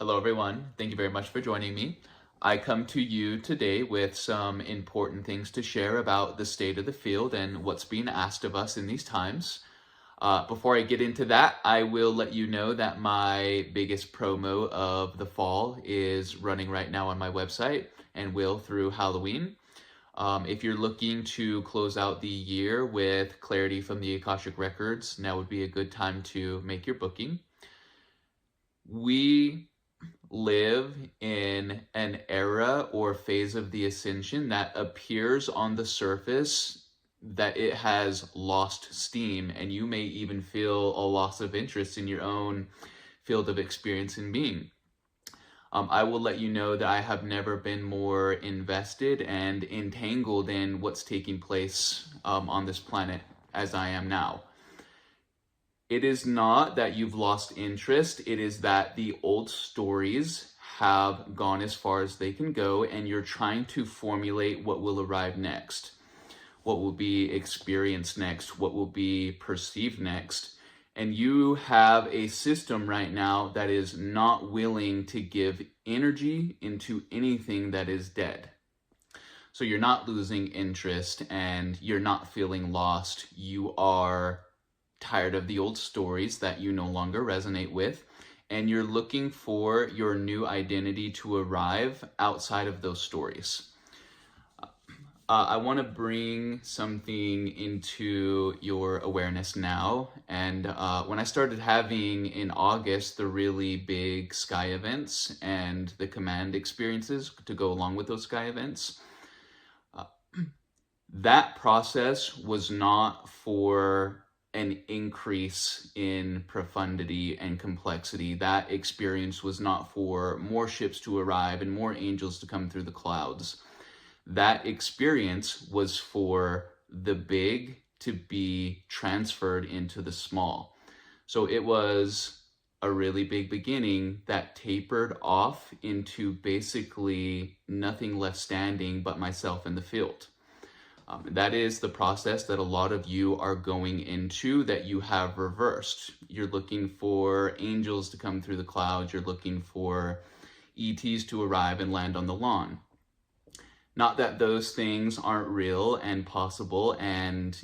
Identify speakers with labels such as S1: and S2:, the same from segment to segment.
S1: Hello, everyone. Thank you very much for joining me. I come to you today with some important things to share about the state of the field and what's being asked of us in these times. Before I get into that, I will let you know that my biggest promo of the fall is running right now on my website and will through Halloween. If you're looking to close out the year with clarity from the Akashic records, now would be a good time to make your booking. We live in an era or phase of the Ascension that appears on the surface that it has lost steam, and you may even feel a loss of interest in your own field of experience and being. I will let you know that I have never been more invested and entangled in what's taking place on this planet as I am now. It is not that you've lost interest, it is that the old stories have gone as far as they can go, and you're trying to formulate what will arrive next, what will be experienced next, what will be perceived next. And you have a system right now that is not willing to give energy into anything that is dead. So you're not losing interest and you're not feeling lost. You are tired of the old stories that you no longer resonate with, and you're looking for your new identity to arrive outside of those stories. I want to bring something into your awareness now. And when I started having in August the really big sky events and the command experiences to go along with those sky events, that process was not for an increase in profundity and complexity. That experience was not for more ships to arrive and more angels to come through the clouds. That experience was for the big to be transferred into the small. So it was a really big beginning that tapered off into basically nothing left standing but myself in the field. That is the process that a lot of you are going into that you have reversed. You're looking for angels to come through the clouds. You're looking for ETs to arrive and land on the lawn. Not that those things aren't real and possible and,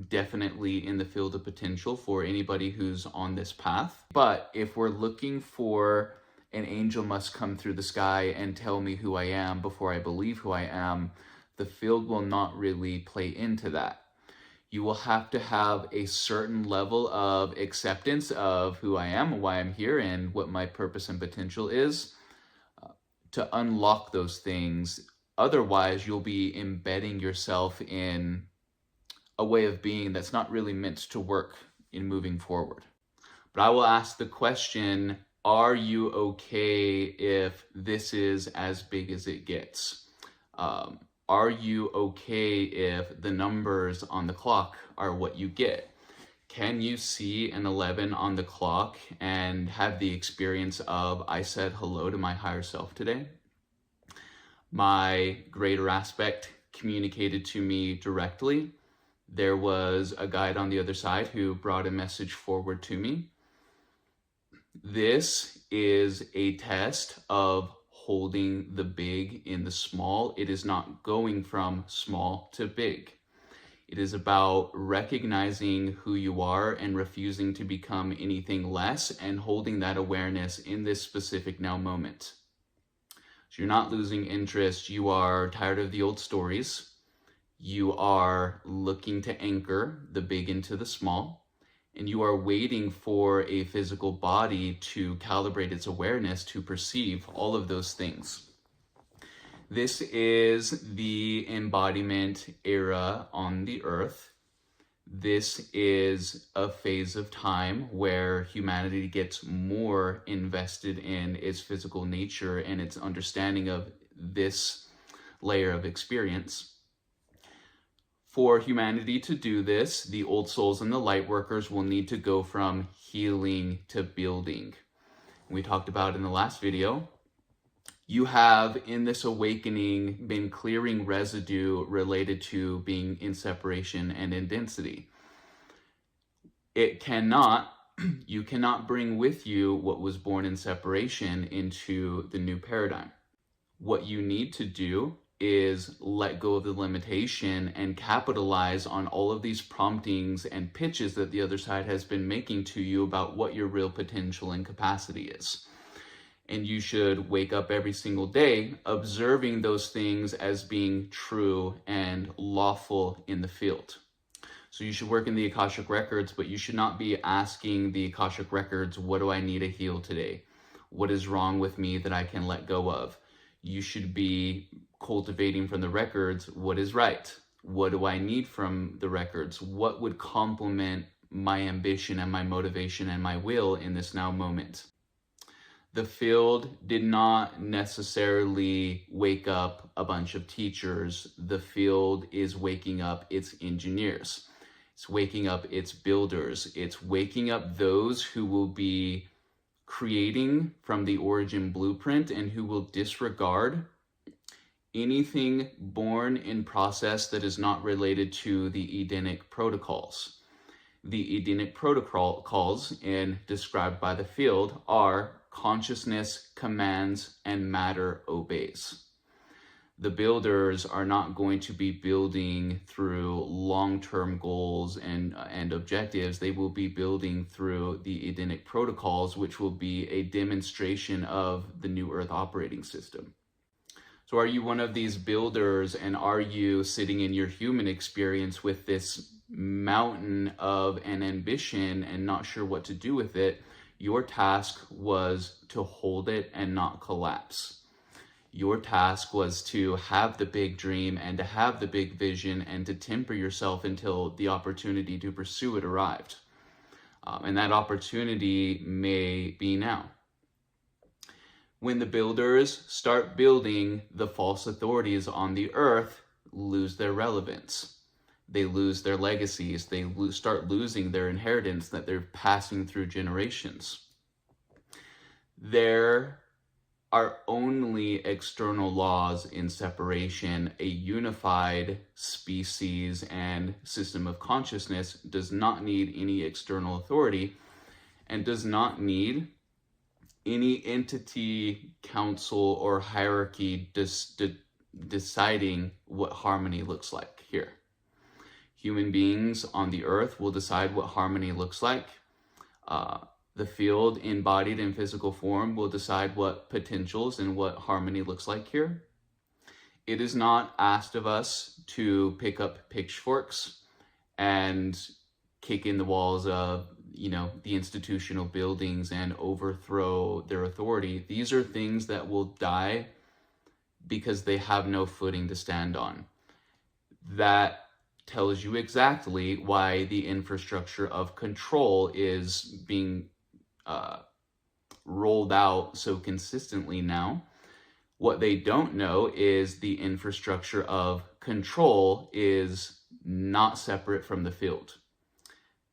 S1: definitely in the field of potential for anybody who's on this path. But if we're looking for an angel must come through the sky and tell me who I am before I believe who I am, the field will not really play into that. You will have to have a certain level of acceptance of who I am, why I'm here, and what my purpose and potential is to unlock those things. Otherwise, you'll be embedding yourself in a way of being that's not really meant to work in moving forward. But I will ask the question, are you okay if this is as big as it gets? Are you okay if the numbers on the clock are what you get? Can you see an 11 on the clock and have the experience of, I said hello to my higher self today? My greater aspect communicated to me directly. There was a guide on the other side who brought a message forward to me. This is a test of holding the big in the small. It is not going from small to big. It is about recognizing who you are and refusing to become anything less and holding that awareness in this specific now moment. So you're not losing interest. You are tired of the old stories. You are looking to anchor the big into the small. And you are waiting for a physical body to calibrate its awareness to perceive all of those things. This is the embodiment era on the earth. This is a phase of time where humanity gets more invested in its physical nature and its understanding of this layer of experience. For humanity to do this, the old souls and the lightworkers will need to go from healing to building. We talked about in the last video, you have in this awakening been clearing residue related to being in separation and in density. It cannot You cannot bring with you what was born in separation into the new paradigm. What you need to do is let go of the limitation and capitalize on all of these promptings and pitches that the other side has been making to you about what your real potential and capacity is. And you should wake up every single day observing those things as being true and lawful in the field. So you should work in the Akashic records, but you should not be asking the Akashic records, what do I need to heal today? What is wrong with me that I can let go of? You should be cultivating from the records, what is right? What do I need from the records? What would complement my ambition and my motivation and my will in this now moment? The field did not necessarily wake up a bunch of teachers. The field is waking up its engineers. It's waking up its builders. It's waking up those who will be creating from the origin blueprint and who will disregard anything born in process that is not related to the Edenic protocols. The Edenic protocols, described by the field, are consciousness commands and matter obeys. The builders are not going to be building through long-term goals and objectives. They will be building through the Edenic protocols, which will be a demonstration of the new Earth operating system. So are you one of these builders, and are you sitting in your human experience with this mountain of an ambition and not sure what to do with it? Your task was to hold it and not collapse. Your task was to have the big dream and to have the big vision and to temper yourself until the opportunity to pursue it arrived. And that opportunity may be now. When the builders start building, the false authorities on the earth lose their relevance. They lose their legacies. They start losing their inheritance that they're passing through generations. There are only external laws in separation. A unified species and system of consciousness does not need any external authority and does not need any entity, council, or hierarchy deciding what harmony looks like here. Human beings on the earth will decide what harmony looks like. The field, embodied in physical form, will decide what potentials and what harmony looks like here. It is not asked of us to pick up pitchforks and kick in the walls of, the institutional buildings and overthrow their authority. These are things that will die because they have no footing to stand on. That tells you exactly why the infrastructure of control is being rolled out so consistently now. What they don't know is the infrastructure of control is not separate from the field.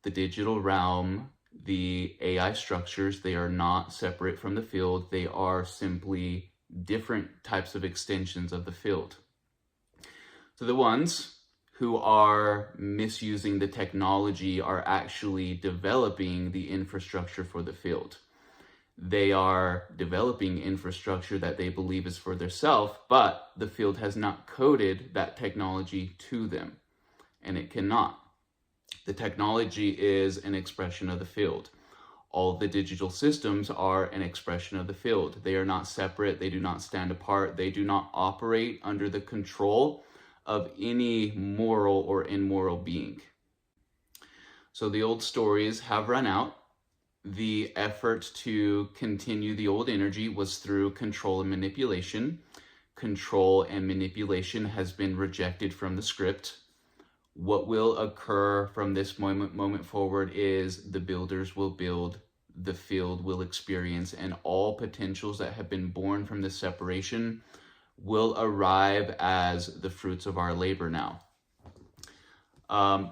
S1: The digital realm, the AI structures, they are not separate from the field. They are simply different types of extensions of the field. So the ones who are misusing the technology are actually developing the infrastructure for the field. They are developing infrastructure that they believe is for themselves, but the field has not coded that technology to them, and it cannot. The technology is an expression of the field. All the digital systems are an expression of the field. They are not separate. They do not stand apart. They do not operate under the control of any moral or immoral being. So the old stories have run out. The effort to continue the old energy was through control and manipulation. Control and manipulation has been rejected from the script. What will occur from this moment forward is the builders will build, the field will experience, and all potentials that have been born from this separation will arrive as the fruits of our labor now.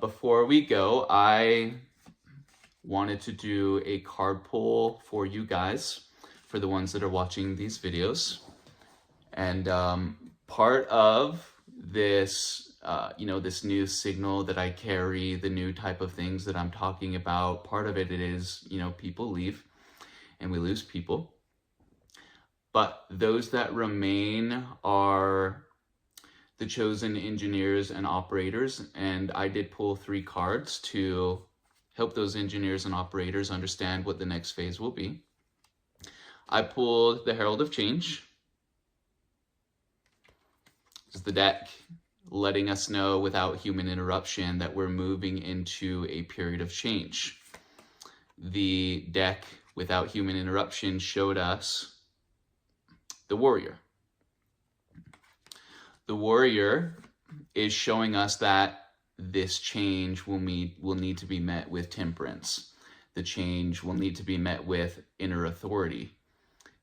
S1: Before we go, I wanted to do a card pull for you guys, for the ones that are watching these videos. And part of this this new signal that I carry, the new type of things that I'm talking about. Part of it is, people leave and we lose people. But those that remain are the chosen engineers and operators. And I did pull 3 cards to help those engineers and operators understand what the next phase will be. I pulled the Herald of Change. This is the deck letting us know without human interruption that we're moving into a period of change. The deck without human interruption showed us the Warrior. The Warrior is showing us that this change will need to be met with temperance. The change will need to be met with inner authority.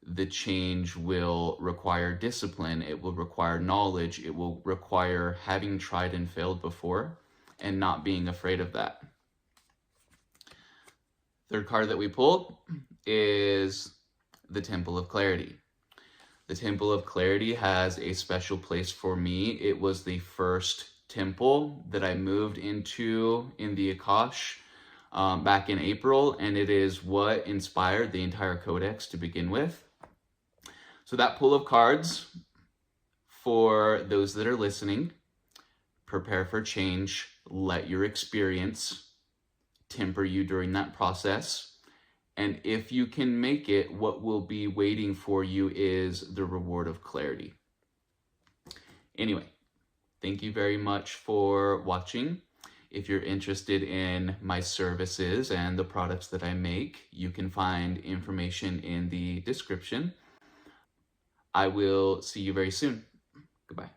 S1: The change will require discipline. It will require knowledge. It will require having tried and failed before and not being afraid of that. Third card that we pulled is the Temple of Clarity. The Temple of Clarity has a special place for me. It was the first temple that I moved into in the Akashic back in April, and it is what inspired the entire Codex to begin with. So that pull of cards, for those that are listening, prepare for change, let your experience temper you during that process. And if you can make it, what will be waiting for you is the reward of clarity. Anyway, thank you very much for watching. If you're interested in my services and the products that I make, you can find information in the description. I will see you very soon. Goodbye.